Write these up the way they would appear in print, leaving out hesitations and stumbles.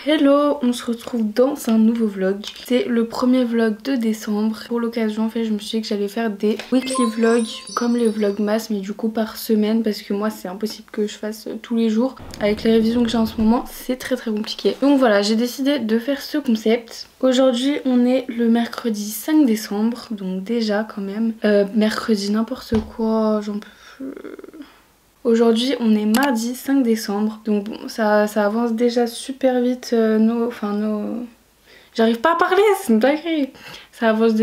Hello, on se retrouve dans un nouveau vlog. C'est le premier vlog de décembre. Pour l'occasion, en fait, je me suis dit que j'allais faire des weekly vlogs comme les vlogmas, mais du coup par semaine parce que moi c'est impossible que je fasse tous les jours. Avec les révisions que j'ai en ce moment, c'est très compliqué. Donc voilà, j'ai décidé de faire ce concept. Aujourd'hui, on est le mercredi 5 décembre, donc déjà quand même. Mercredi n'importe quoi, j'en peux plus. Aujourd'hui on est mardi 5 décembre, donc bon, ça avance déjà super vite, J'arrive pas à parler, c'est une dinguerie. Ça avance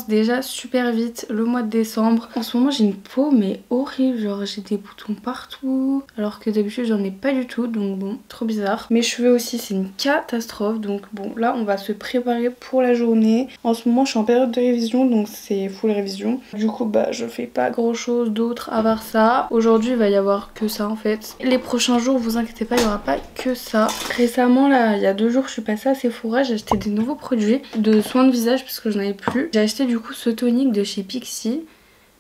déjà super vite le mois de décembre. En ce moment j'ai une peau mais horrible, genre j'ai des boutons partout. Alors que d'habitude j'en ai pas du tout, donc bon, trop bizarre. Mes cheveux aussi c'est une catastrophe, donc bon là on va se préparer pour la journée. En ce moment je suis en période de révision, donc c'est full révision. Du coup bah je fais pas grand chose d'autre à part ça. Aujourd'hui il va y avoir que ça en fait. Les prochains jours vous inquiétez pas, il y aura pas que ça. Récemment là, il y a 2 jours je suis passée à Sephora, j'ai acheté des nouveaux produits de soins de visage parce que j'en avais plus. J'ai acheté du coup ce tonique de chez Pixi,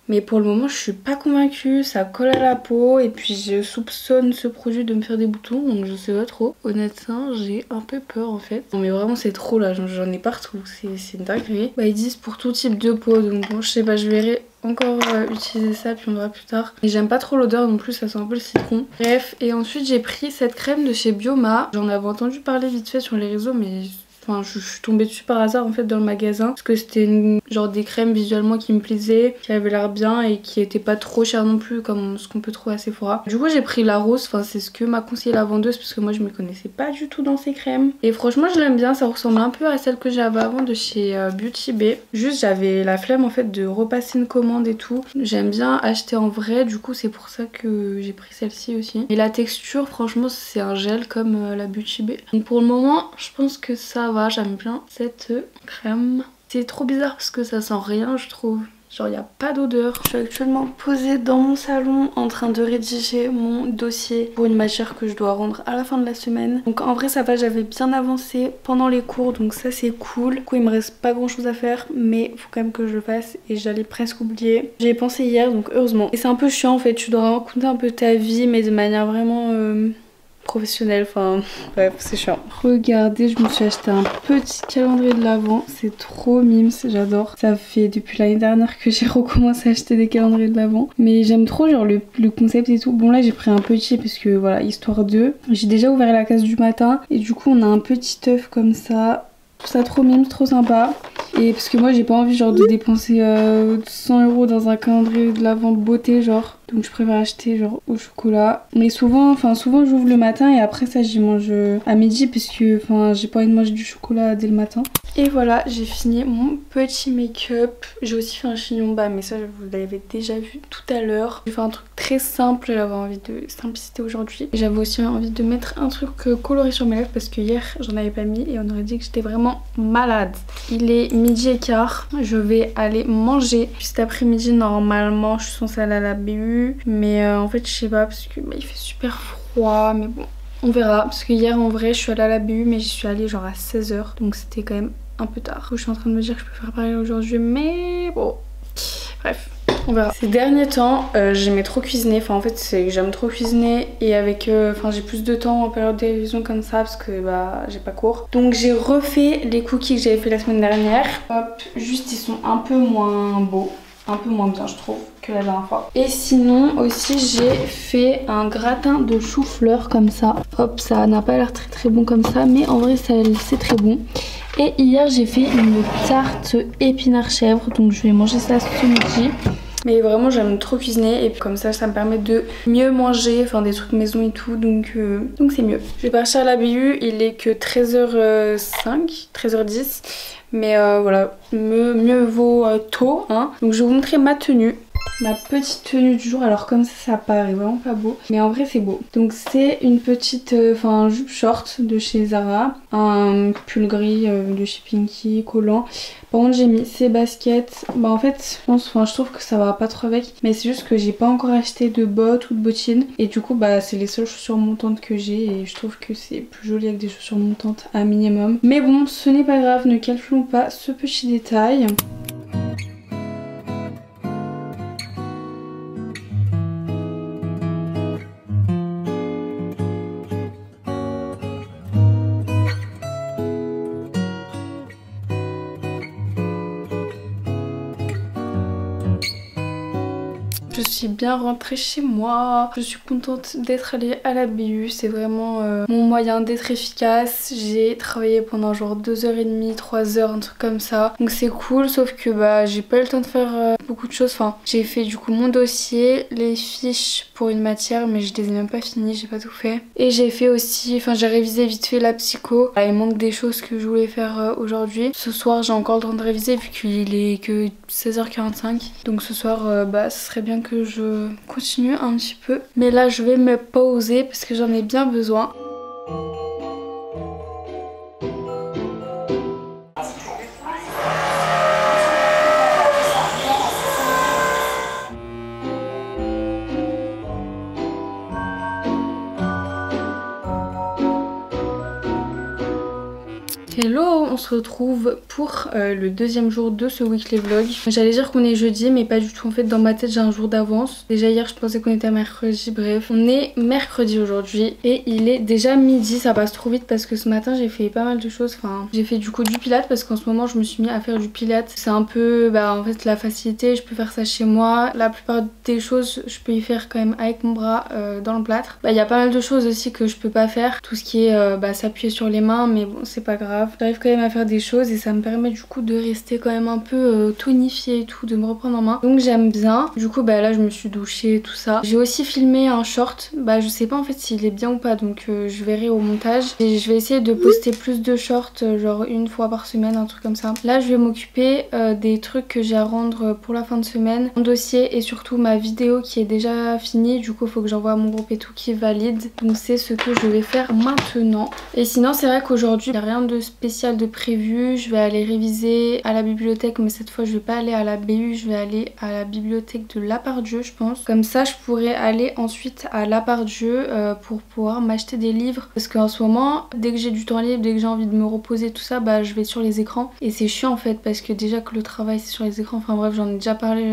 mais pour le moment je suis pas convaincue, ça colle à la peau et puis je soupçonne ce produit de me faire des boutons, donc je sais pas trop. Honnêtement j'ai un peu peur en fait. Non mais vraiment c'est trop là, j'en ai partout, c'est une dinguerie. Bah ils disent pour tout type de peau, donc bon je sais pas, je verrai encore utiliser ça puis on verra plus tard. Et j'aime pas trop l'odeur non plus, ça sent un peu le citron. Bref, et ensuite j'ai pris cette crème de chez Bioma. J'en avais entendu parler vite fait sur les réseaux mais... Enfin, je suis tombée dessus par hasard en fait dans le magasin parce que c'était genre des crèmes visuellement qui me plaisaient, qui avaient l'air bien et qui étaient pas trop chères non plus comme ce qu'on peut trouver à Sephora. Du coup j'ai pris la rose, enfin c'est ce que m'a conseillé la vendeuse parce que moi je me connaissais pas du tout dans ces crèmes. Et franchement je l'aime bien, ça ressemble un peu à celle que j'avais avant de chez Beauty Bay. Juste j'avais la flemme en fait de repasser une commande et tout. J'aime bien acheter en vrai, du coup c'est pour ça que j'ai pris celle-ci aussi. Et la texture franchement c'est un gel comme la Beauty Bay. Donc pour le moment je pense que ça va. J'aime bien cette crème. C'est trop bizarre parce que ça sent rien je trouve. Genre il n'y a pas d'odeur. Je suis actuellement posée dans mon salon en train de rédiger mon dossier pour une matière que je dois rendre à la fin de la semaine. Donc en vrai ça va, j'avais bien avancé pendant les cours donc ça c'est cool. Du coup il me reste pas grand chose à faire mais il faut quand même que je le fasse et j'allais presque oublier. J'y ai pensé hier donc heureusement. Et c'est un peu chiant en fait, tu dois raconter un peu ta vie mais de manière vraiment... professionnel, enfin bref c'est chiant. Regardez, je me suis acheté un petit calendrier de l'Avent, c'est trop mimes, j'adore. Ça fait depuis l'année dernière que j'ai recommencé à acheter des calendriers de l'Avent, mais j'aime trop genre le concept et tout. Bon là j'ai pris un petit parce que voilà, histoire de... J'ai déjà ouvert la case du matin et du coup on a un petit œuf comme ça. Je trouve ça trop mime, trop sympa. Et parce que moi j'ai pas envie genre de dépenser 100 € dans un calendrier de l'Avent beauté genre. Donc je préfère acheter genre au chocolat. Mais souvent j'ouvre le matin et après ça j'y mange à midi parce que j'ai pas envie de manger du chocolat dès le matin. Et voilà, j'ai fini mon petit make-up. J'ai aussi fait un chignon bas mais ça vous l'avez déjà vu tout à l'heure. J'ai fait un truc très simple, j'avais envie de simplicité aujourd'hui. J'avais aussi envie de mettre un truc coloré sur mes lèvres parce que hier j'en avais pas mis et on aurait dit que j'étais vraiment malade. Il est 12h15, je vais aller manger. Puis cet après-midi normalement je suis censée aller à la BU. Mais en fait je sais pas parce que il fait super froid, mais bon on verra. Parce que hier en vrai je suis allée à la BU mais j'y suis allée genre à 16h. Donc c'était quand même un peu tard. Je suis en train de me dire que je peux faire pareil aujourd'hui mais bon bref. On verra. Ces derniers temps, j'aimais trop cuisiner. Enfin, en fait, c'est que j'aime trop cuisiner. Et avec. J'ai plus de temps en période de révision comme ça parce que bah, j'ai pas cours. Donc, j'ai refait les cookies que j'avais fait la semaine dernière. Hop, juste ils sont un peu moins beaux. Un peu moins bien, je trouve, que la dernière fois. Et sinon, aussi, j'ai fait un gratin de chou-fleur comme ça. Hop, ça n'a pas l'air très bon comme ça. Mais en vrai, c'est très bon. Et hier, j'ai fait une tarte épinard chèvre. Donc, je vais manger ça ce midi. Mais vraiment j'aime trop cuisiner et puis comme ça me permet de mieux manger, enfin des trucs maison et tout, donc c'est mieux. Je vais partir à la BU, il est que 13h05, 13h10, mais voilà, mieux vaut tôt, hein. Donc je vais vous montrer ma tenue. Ma petite tenue du jour, alors comme ça paraît vraiment pas beau, mais en vrai c'est beau. Donc c'est une petite jupe short de chez Zara, un pull gris de chez Pinky, collant. Par contre j'ai mis ces baskets, bah en fait je trouve que ça va pas trop avec, mais c'est juste que j'ai pas encore acheté de bottes ou de bottines et du coup bah c'est les seules chaussures montantes que j'ai et je trouve que c'est plus joli avec des chaussures montantes à minimum. Mais bon ce n'est pas grave, ne calculons pas ce petit détail. Je suis bien rentrée chez moi. Je suis contente d'être allée à la BU. C'est vraiment mon moyen d'être efficace. J'ai travaillé pendant genre 2h30, 3h, un truc comme ça. Donc c'est cool, sauf que bah j'ai pas eu le temps de faire beaucoup de choses. Enfin, j'ai fait du coup mon dossier, les fiches pour une matière, mais je les ai même pas finies, j'ai pas tout fait. Et j'ai fait aussi, enfin j'ai révisé vite fait la psycho. Il manque des choses que je voulais faire aujourd'hui. Ce soir j'ai encore le temps de réviser vu qu'il est que 16h45. Donc ce soir bah ce serait bien que je continue un petit peu. Mais là je vais me poser parce que j'en ai bien besoin. Hello, on se retrouve pour le deuxième jour de ce weekly vlog. J'allais dire qu'on est jeudi mais pas du tout, en fait dans ma tête j'ai un jour d'avance. Déjà hier je pensais qu'on était mercredi, bref. On est mercredi aujourd'hui et il est déjà midi, ça passe trop vite parce que ce matin j'ai fait pas mal de choses. Enfin j'ai fait du coup du pilates parce qu'en ce moment je me suis mis à faire du pilates. C'est un peu en fait la facilité, je peux faire ça chez moi. La plupart des choses je peux y faire quand même avec mon bras dans le plâtre. Il y a pas mal de choses aussi que je peux pas faire. Tout ce qui est s'appuyer sur les mains, mais bon c'est pas grave. J'arrive quand même à faire des choses et ça me permet du coup de rester quand même un peu tonifiée et tout, de me reprendre en main. Donc j'aime bien. Du coup là je me suis douchée et tout ça. J'ai aussi filmé un short. Je sais pas en fait s'il est bien ou pas, donc je verrai au montage. Et je vais essayer de poster plus de shorts, genre une fois par semaine, un truc comme ça. Là je vais m'occuper des trucs que j'ai à rendre pour la fin de semaine. Mon dossier et surtout ma vidéo qui est déjà finie. Du coup faut que j'envoie à mon groupe et tout qui valide. Donc c'est ce que je vais faire maintenant. Et sinon c'est vrai qu'aujourd'hui il n'y a rien de spécial de prévu. Je vais aller réviser à la bibliothèque, mais cette fois je vais pas aller à la BU, je vais aller à la bibliothèque de La Part-Dieu je pense. Comme ça je pourrais aller ensuite à La Part-Dieu pour pouvoir m'acheter des livres, parce qu'en ce moment dès que j'ai du temps libre, dès que j'ai envie de me reposer tout ça, je vais sur les écrans et c'est chiant en fait parce que déjà que le travail c'est sur les écrans, enfin bref j'en ai déjà parlé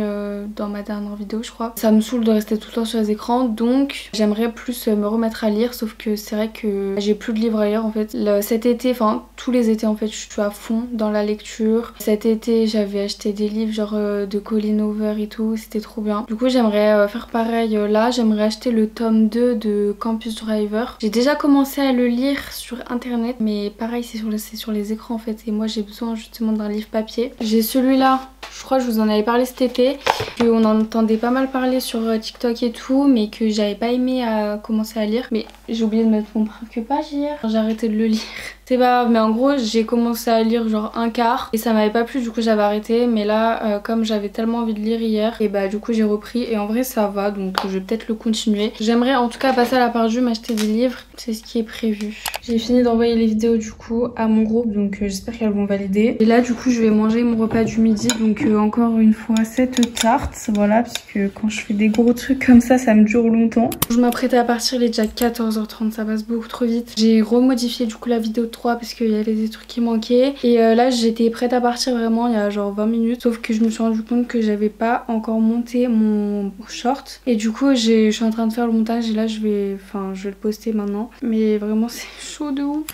dans ma dernière vidéo je crois. Ça me saoule de rester tout le temps sur les écrans, donc j'aimerais plus me remettre à lire, sauf que c'est vrai que j'ai plus de livres à lire en fait. Cet été, enfin tous les étés en fait je suis à fond dans la lecture. Cet été j'avais acheté des livres genre de Colleen Hoover et tout, c'était trop bien. Du coup j'aimerais faire pareil là, j'aimerais acheter le tome 2 de Campus Driver. J'ai déjà commencé à le lire sur internet, mais pareil c'est sur les écrans en fait, et moi j'ai besoin justement d'un livre papier. J'ai celui-là, je crois que je vous en avais parlé cet été, qu'on en entendait pas mal parler sur TikTok et tout, mais que j'avais pas aimé à commencer à lire. Mais j'ai oublié de mettre mon marque-page hier, j'ai arrêté de le lire. C'est pas grave, mais en gros j'ai commencé à lire genre un quart et ça m'avait pas plu, du coup j'avais arrêté. Mais là comme j'avais tellement envie de lire hier, et du coup j'ai repris et en vrai ça va, donc je vais peut-être le continuer. J'aimerais en tout cas passer à La Part-Dieu, m'acheter des livres, c'est ce qui est prévu. J'ai fini d'envoyer les vidéos du coup à mon groupe, donc j'espère qu'elles vont valider. Et là du coup je vais manger mon repas du midi, donc encore une fois cette tarte, voilà, parce que quand je fais des gros trucs comme ça me dure longtemps. Je m'apprêtais à partir, il est déjà 14h30, ça passe beaucoup trop vite. J'ai remodifié du coup la vidéo 3 parce qu'il y avait des trucs qui manquaient, et là j'étais prête à partir vraiment il y a genre 20 minutes, sauf que je me suis rendu compte que j'avais pas encore monté mon short, et du coup je suis en train de faire le montage et là je vais le poster maintenant, mais vraiment c'est chaud de ouf.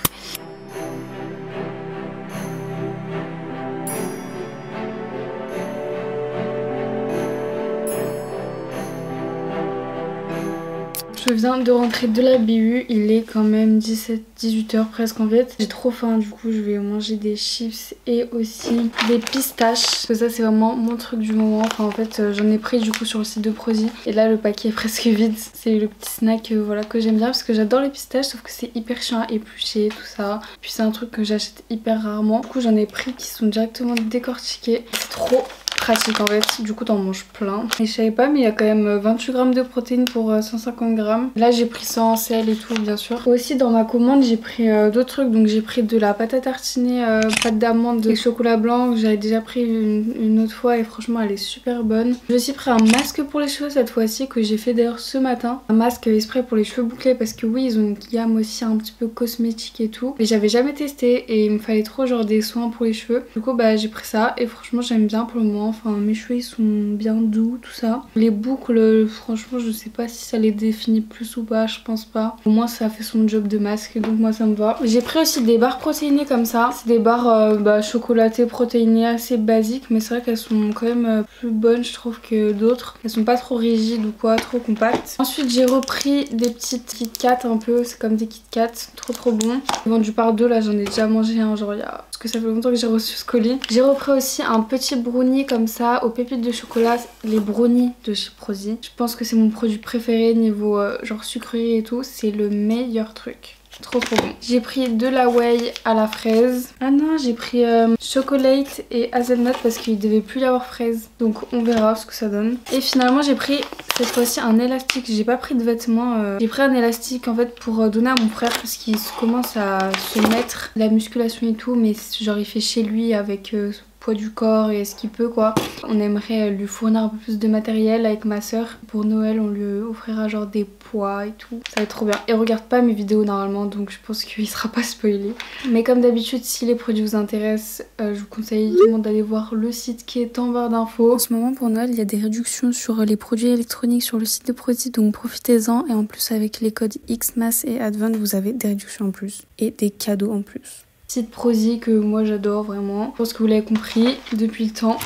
Je viens de rentrer de la BU, il est quand même 18h presque en fait. J'ai trop faim, du coup je vais manger des chips et aussi des pistaches. Parce que ça c'est vraiment mon truc du moment. Enfin en fait j'en ai pris du coup sur le site de Prodi. Et là le paquet est presque vide. C'est le petit snack voilà, que j'aime bien parce que j'adore les pistaches, sauf que c'est hyper chiant à éplucher tout ça. Puis c'est un truc que j'achète hyper rarement. Du coup j'en ai pris qui sont directement décortiqués. C'est trop pratique en fait, du coup t'en manges plein. Et je savais pas, mais il y a quand même 28 grammes de protéines pour 150 grammes. Là j'ai pris ça en sel et tout bien sûr. Aussi dans ma commande j'ai pris d'autres trucs, donc j'ai pris de la pâte à tartiner, pâte d'amande et chocolat blanc que j'avais déjà pris une autre fois et franchement elle est super bonne. J'ai aussi pris un masque pour les cheveux cette fois-ci que j'ai fait d'ailleurs ce matin. Un masque spray pour les cheveux bouclés parce que oui ils ont une gamme aussi un petit peu cosmétique et tout. Mais j'avais jamais testé et il me fallait trop genre des soins pour les cheveux. Du coup j'ai pris ça et franchement j'aime bien pour le moment. enfin mes cheveux ils sont bien doux, tout ça. Les boucles, franchement je sais pas si ça les définit plus ou pas, je pense pas. Au moins ça fait son job de masque, donc moi ça me va. J'ai pris aussi des barres protéinées comme ça. C'est des barres chocolatées protéinées assez basiques, mais c'est vrai qu'elles sont quand même plus bonnes je trouve que d'autres. Elles sont pas trop rigides ou quoi, trop compactes. Ensuite j'ai repris des petites Kit Kat un peu, c'est comme des Kit Kat, trop bon. Vendu par deux, là j'en ai déjà mangé un genre il y a... Parce que ça fait longtemps que j'ai reçu ce colis. J'ai repris aussi un petit brownie comme ça aux pépites de chocolat, les brownies de chez Prozzy. Je pense que c'est mon produit préféré niveau genre sucrerie et tout, c'est le meilleur truc. Trop bon. J'ai pris de la whey à la fraise. Ah non, j'ai pris chocolate et hazelnut parce qu'il devait plus y avoir fraise. Donc on verra ce que ça donne. Et finalement j'ai pris cette fois-ci un élastique. J'ai pas pris de vêtements. J'ai pris un élastique en fait pour donner à mon frère parce qu'il commence à se mettre la musculation et tout. Mais genre il fait chez lui avec... poids du corps et ce qu'il peut quoi. On aimerait lui fournir un peu plus de matériel avec ma soeur. Pour Noël on lui offrira genre des poids et tout. Ça va être trop bien. Il regarde pas mes vidéos normalement donc je pense qu'il sera pas spoilé. Mais comme d'habitude si les produits vous intéressent je vous conseille vraiment d'aller voir le site qui est en barre d'infos. En ce moment pour Noël il y a des réductions sur les produits électroniques sur le site de Prozzy donc profitez-en et en plus avec les codes XMAS et Advent vous avez des réductions en plus et des cadeaux en plus. Site Prozzy que moi j'adore vraiment. Je pense que vous l'avez compris depuis le temps.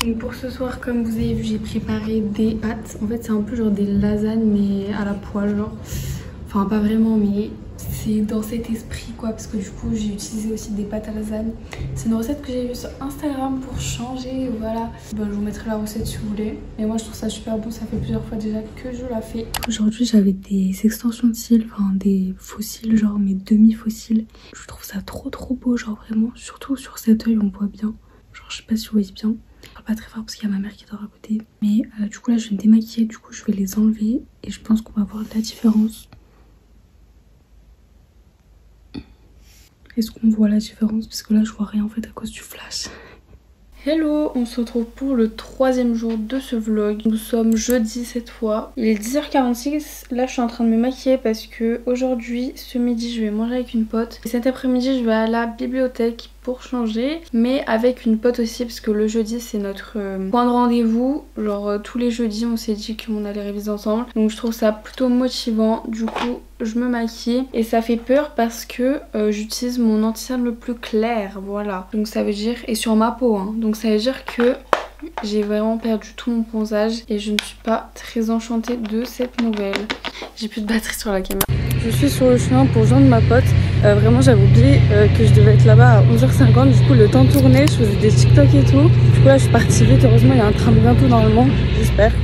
Donc pour ce soir comme vous avez vu j'ai préparé des pâtes. En fait c'est un peu genre des lasagnes mais à la poêle genre. Enfin pas vraiment mais... c'est dans cet esprit quoi parce que du coup j'ai utilisé aussi des pâtes à lasagne. C'est une recette que j'ai vue sur Instagram pour changer, voilà. Bon, je vous mettrai la recette si vous voulez. Mais moi je trouve ça super bon, ça fait plusieurs fois déjà que je la fais. Aujourd'hui j'avais des extensions de cils, enfin des faux cils genre mes demi-faux cils. Je trouve ça trop beau genre vraiment, surtout sur cet œil on voit bien. Genre je sais pas si vous voyez bien. Je parle pas très fort parce qu'il y a ma mère qui dort à côté. Mais du coup là je vais me démaquiller, du coup je vais les enlever et je pense qu'on va voir la différence. Est-ce qu'on voit la différence? Parce que là je vois rien en fait à cause du flash. Hello, on se retrouve pour le 3e jour de ce vlog. Nous sommes jeudi cette fois. Il est 10h46. Là je suis en train de me maquiller parce que aujourd'hui, ce midi, je vais manger avec une pote. Et cet après-midi, je vais à la bibliothèque pour changer. Mais avec une pote aussi parce que le jeudi, c'est notre point de rendez-vous. Genre tous les jeudis, on s'est dit qu'on allait réviser ensemble. Donc je trouve ça plutôt motivant. Du coup, je me maquille. Et ça fait peur parce que j'utilise mon anti-cerne le plus clair. Voilà. Donc ça veut dire... Et sur ma peau, hein. Donc ça veut dire que j'ai vraiment perdu tout mon bronzage et je ne suis pas très enchantée de cette nouvelle. J'ai plus de batterie sur la caméra. Je suis sur le chemin pour joindre ma pote. Vraiment j'avais oublié que je devais être là-bas à 11h50. Du coup le temps tournait, je faisais des TikTok et tout. Du coup là je suis partie vite. Heureusement il y a un train bientôt normalement, j'espère.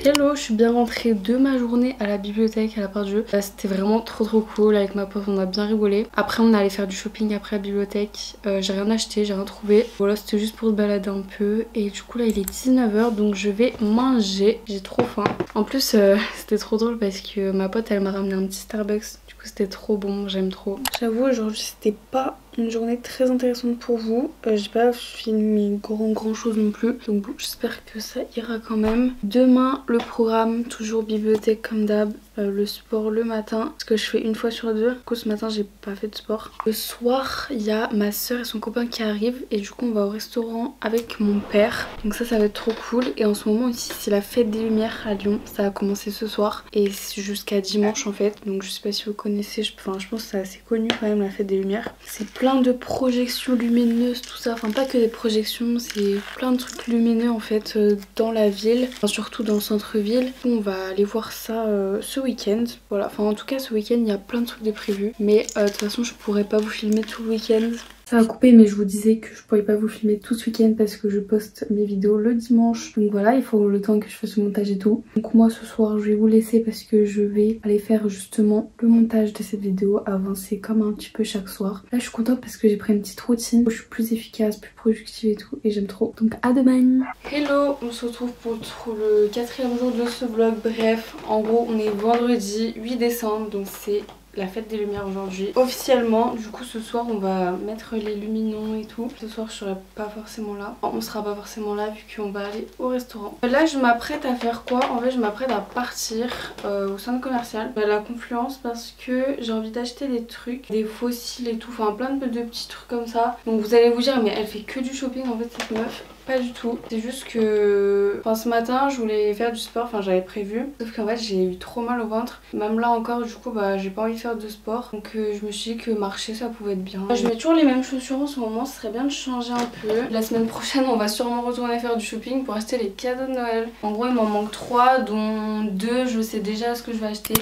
Hello, je suis bien rentrée de ma journée à la bibliothèque à la part de jeu. C'était vraiment trop cool, avec ma pote on a bien rigolé. Après on allait faire du shopping après la bibliothèque. J'ai rien acheté, j'ai rien trouvé. Voilà, c'était juste pour se balader un peu. Et du coup là il est 19h donc je vais manger. J'ai trop faim. En plus c'était trop drôle parce que ma pote elle m'a ramené un petit Starbucks. Du coup c'était trop bon, j'aime trop. J'avoue aujourd'hui c'était pas une journée très intéressante pour vous. J'ai pas filmé grand chose non plus. Donc bon, j'espère que ça ira quand même. Demain, le programme, toujours bibliothèque comme d'hab. Le sport le matin, ce que je fais une fois sur deux. Du coup ce matin j'ai pas fait de sport. Le soir il y a ma soeur et son copain qui arrivent et du coup on va au restaurant avec mon père. Donc ça va être trop cool. Et en ce moment aussi c'est la fête des lumières à Lyon. Ça a commencé ce soir et c'est jusqu'à dimanche en fait. Donc je sais pas si vous connaissez, je pense que c'est assez connu quand même la fête des lumières. C'est plein de projections lumineuses tout ça. Enfin pas que des projections, c'est plein de trucs lumineux en fait dans la ville. Enfin, surtout dans le centre-ville. On va aller voir ça ce week-end. week-end. Voilà, enfin en tout cas ce week-end il y a plein de trucs de prévus. Mais de toute façon je pourrais pas vous filmer tout le week-end. Ça a coupé mais je vous disais que je pourrais pas vous filmer tout ce week-end parce que je poste mes vidéos le dimanche. Donc voilà, il faut le temps que je fasse le montage et tout. Donc moi ce soir je vais vous laisser parce que je vais aller faire justement le montage de cette vidéo, avancer comme un petit peu chaque soir. Là je suis contente parce que j'ai pris une petite routine, je suis plus efficace, plus productive et tout et j'aime trop. Donc à demain. Hello, on se retrouve pour le 4e jour de ce vlog. Bref, en gros on est vendredi 8 décembre donc c'est la fête des lumières aujourd'hui officiellement. Du coup ce soir on va mettre les luminons et tout. Ce soir je serai pas forcément là, enfin, on sera pas forcément là vu qu'on va aller au restaurant. Là je m'apprête à faire quoi? En fait je m'apprête à partir au centre commercial à la Confluence parce que j'ai envie d'acheter des trucs, des fossiles et tout, enfin plein de petits trucs comme ça. Donc vous allez vous dire mais elle fait que du shopping en fait cette meuf. Pas du tout, c'est juste que enfin, ce matin je voulais faire du sport, enfin j'avais prévu, sauf qu'en fait j'ai eu trop mal au ventre, même là encore du coup bah j'ai pas envie de faire de sport, donc je me suis dit que marcher ça pouvait être bien. Je mets toujours les mêmes chaussures en ce moment, ce serait bien de changer un peu. La semaine prochaine on va sûrement retourner faire du shopping pour acheter les cadeaux de Noël. En gros il m'en manque 3 dont 2 je sais déjà ce que je vais acheter.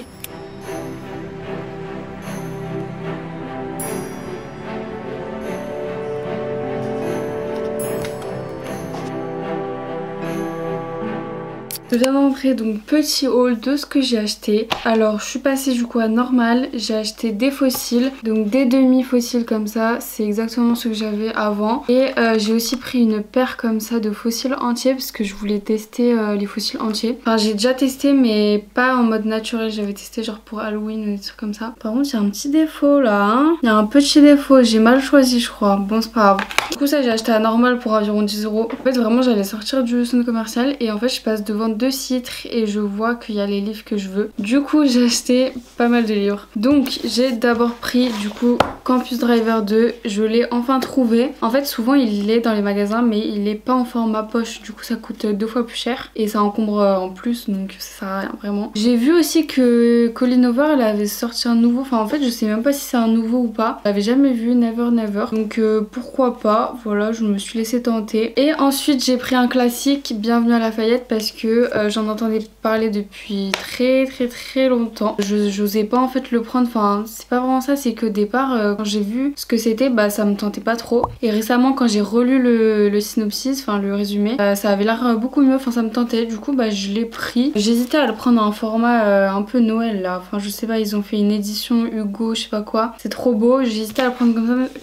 Je viens d'entrer, donc petit haul de ce que j'ai acheté. Alors je suis passée du coup à normal, j'ai acheté des fossiles, donc des demi-fossiles comme ça, c'est exactement ce que j'avais avant. Et j'ai aussi pris une paire comme ça de fossiles entiers parce que je voulais tester les fossiles entiers. Enfin j'ai déjà testé mais pas en mode naturel, j'avais testé genre pour Halloween ou des trucs comme ça. Par contre il y a un petit défaut là, hein. Il y a un petit défaut, j'ai mal choisi je crois, bon c'est pas grave. Du coup ça j'ai acheté à normal pour environ 10 €. En fait vraiment j'allais sortir du centre commercial et en fait je passe devant 2 citres et je vois qu'il y a les livres que je veux. Du coup j'ai acheté pas mal de livres. Donc j'ai d'abord pris du coup Campus Driver 2, je l'ai enfin trouvé. En fait souvent il est dans les magasins mais il est pas en format poche, du coup ça coûte 2 fois plus cher et ça encombre en plus donc ça sert à rien vraiment. J'ai vu aussi que Colleen Hoover elle avait sorti un nouveau, enfin en fait je sais même pas si c'est un nouveau ou pas. Je l'avais jamais vu, Never Never, donc pourquoi pas, voilà je me suis laissée tenter. Et ensuite j'ai pris un classique, Bienvenue à Lafayette, parce que j'en entendais parler depuis très longtemps. J'osais pas en fait le prendre, enfin c'est pas vraiment ça, c'est qu'au départ quand j'ai vu ce que c'était bah ça me tentait pas trop. Et récemment quand j'ai relu le synopsis, enfin le résumé, ça avait l'air beaucoup mieux, enfin ça me tentait, du coup bah je l'ai pris. J'hésitais à le prendre en format un peu Noël là, enfin je sais pas, ils ont fait une édition Hugo je sais pas quoi, c'est trop beau, j'hésitais à le prendre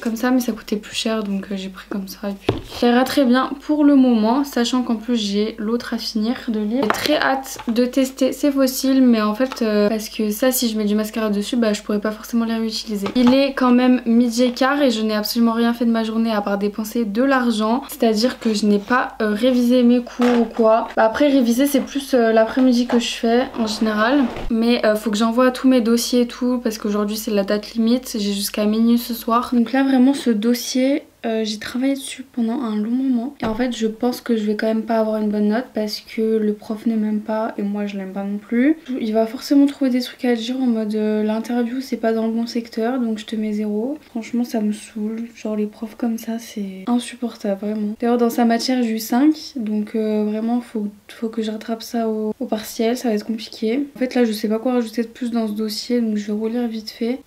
comme ça mais ça coûtait plus cher donc j'ai pris comme ça et puis ça ira très bien pour le moment, sachant qu'en plus j'ai l'autre à finir de lire. J'ai très hâte de tester ces fossiles mais en fait parce que ça si je mets du mascara dessus bah je pourrais pas forcément les réutiliser. Il est quand même 12h15 et je n'ai absolument rien fait de ma journée à part dépenser de l'argent, c'est à dire que je n'ai pas révisé mes cours ou quoi. Bah, après réviser c'est plus l'après-midi que je fais en général, mais faut que j'envoie tous mes dossiers et tout parce qu'aujourd'hui c'est la date limite, j'ai jusqu'à minuit ce soir. Donc là vraiment ce dossier j'ai travaillé dessus pendant un long moment et en fait je pense que je vais quand même pas avoir une bonne note parce que le prof ne m'aime pas et moi je l'aime pas non plus. Il va forcément trouver des trucs à dire en mode l'interview c'est pas dans le bon secteur donc je te mets 0. Franchement ça me saoule, genre les profs comme ça c'est insupportable vraiment. D'ailleurs dans sa matière j'ai eu 5 donc vraiment faut que je rattrape ça au partiel, ça va être compliqué. En fait là je sais pas quoi rajouter de plus dans ce dossier donc je vais relire vite fait.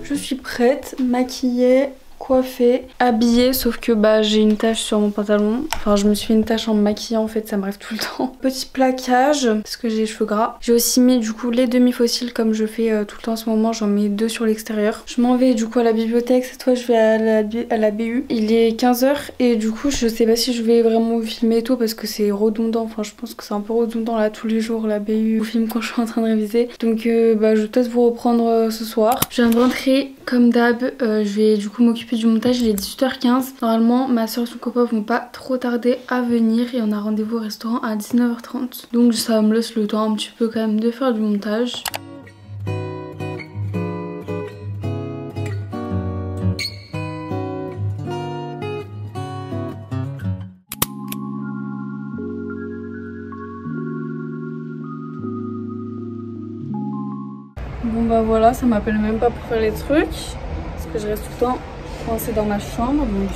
Je suis prête, maquillée, coiffée, habillée, sauf que bah j'ai une tache sur mon pantalon. Enfin je me suis fait une tache en me maquillant en fait, ça m'arrive tout le temps. Petit plaquage parce que j'ai les cheveux gras. J'ai aussi mis du coup les demi-fossiles comme je fais tout le temps en ce moment, j'en mets 2 sur l'extérieur. Je m'en vais du coup à la bibliothèque, cette fois je vais à la BU. Il est 15h et du coup je sais pas si je vais vraiment vous filmer et tout parce que c'est redondant. Enfin je pense que c'est un peu redondant là tous les jours la BU. Je vous filme quand je suis en train de réviser. Donc bah je vais peut-être vous reprendre ce soir. Je viens de rentrer comme d'hab, je vais du coup m'occuper du montage, il est 18h15. Normalement ma soeur et son copain vont pas trop tarder à venir et on a rendez-vous au restaurant à 19h30. Donc ça me laisse le temps un petit peu quand même de faire du montage. Bon bah voilà, ça m'appelle même pas pour faire les trucs parce que je reste tout le temps coincée dans ma chambre donc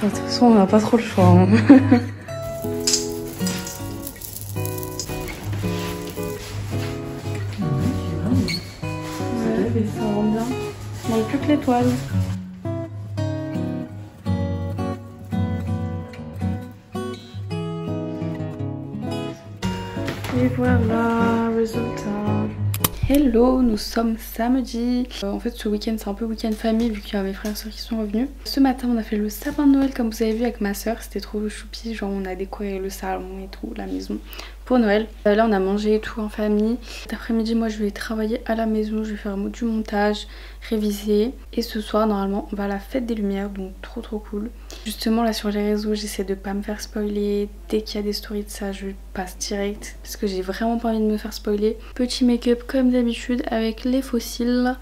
De toute façon, on n'a pas trop le choix. Hein. Ouais, mais ça rend bien. Il manque plus que l'étoile. Et voilà, résultat. Hello, nous sommes samedi. En fait ce week-end c'est un peu week-end famille vu qu'il y a mes frères et soeurs qui sont revenus. Ce matin on a fait le sapin de Noël comme vous avez vu avec ma soeur, c'était trop choupi, genre on a décoré le salon et tout, la maison pour Noël. Là on a mangé et tout en famille. Cet après-midi moi je vais travailler à la maison, je vais faire du montage, réviser. Et ce soir normalement on va à la fête des lumières, donc trop cool. Justement là sur les réseaux j'essaie de pas me faire spoiler. Dès qu'il y a des stories de ça je passe direct parce que j'ai vraiment pas envie de me faire spoiler. Petit make-up comme d'habitude avec les fossiles.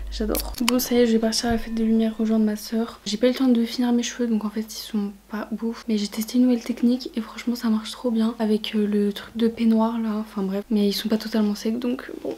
J'adore. Bon ça y est, je vais partir à la fête des lumières rejoindre ma soeur. J'ai pas eu le temps de finir mes cheveux donc en fait ils sont pas ouf. Mais j'ai testé une nouvelle technique et franchement ça marche trop bien avec le truc de peignoir là. Enfin bref. Mais ils sont pas totalement secs donc bon.